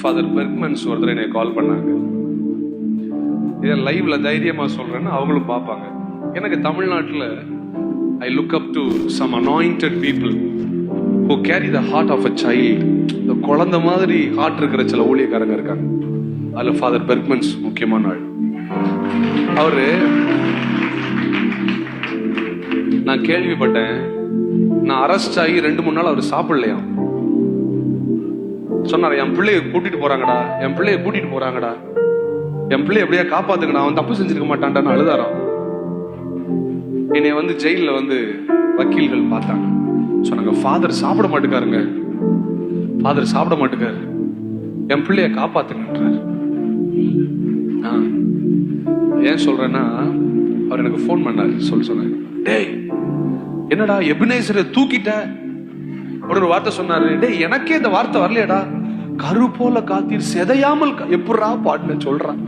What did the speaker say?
Father Bergmans ஒருத்தர் என்னை கால் பண்ணாங்க. இதை லைவ்ல தைரியமா சொல்றேன்னு அவங்களும் பார்ப்பாங்க. எனக்கு தமிழ்நாட்டில் I look up to some anointed people who carry the heart of a child. இந்த குழந்தை மாதிரி ஹார்ட் இருக்கிற சில ஊழியக்காரங்க இருக்காங்க. அதுல ஃபாதர் பெர்க்மன்ஸ் முக்கியமான ஆள். அவரு நான் கேள்விப்பட்டேன், நான் அரெஸ்ட் ஆகி 2-3 நாள் அவர் சாப்பிடலையாம். சொன்னார், என் பிள்ளைய கூட்டிட்டு போறாங்கடா, என் பிள்ளைய கூட்டிட்டு போறாங்கடா, என் பிள்ளைய எப்படியா காப்பாத்துக்கடா, அவன் தப்பு செஞ்சிருக்க மாட்டான்டான்னு அழுதாராம். என்னை வந்து ஜெயில வந்து வக்கீல்கள் பார்த்தாங்க. சொன்னாங்க, ஃபாதர் சாப்பிட மாட்டேக்காருங்க, ஃபாதர் சாப்பிட மாட்டேக்காரு, என் பிள்ளைய காப்பாத்துங்கன்றார். ஏன் சொல்றேன்னா, அவர் எனக்கு போன் பண்ணாரு. சொன்னேன், டேய் என்னடா எபினேசரை தூக்கிட்ட ஒரு வார்த்தை சொன்னாரு. டேய் எனக்கே இந்த வார்த்தை வரலையடா, கரு போல காத்தீர் செதையாமல் எப்படா பாட்டுல சொல்றான்.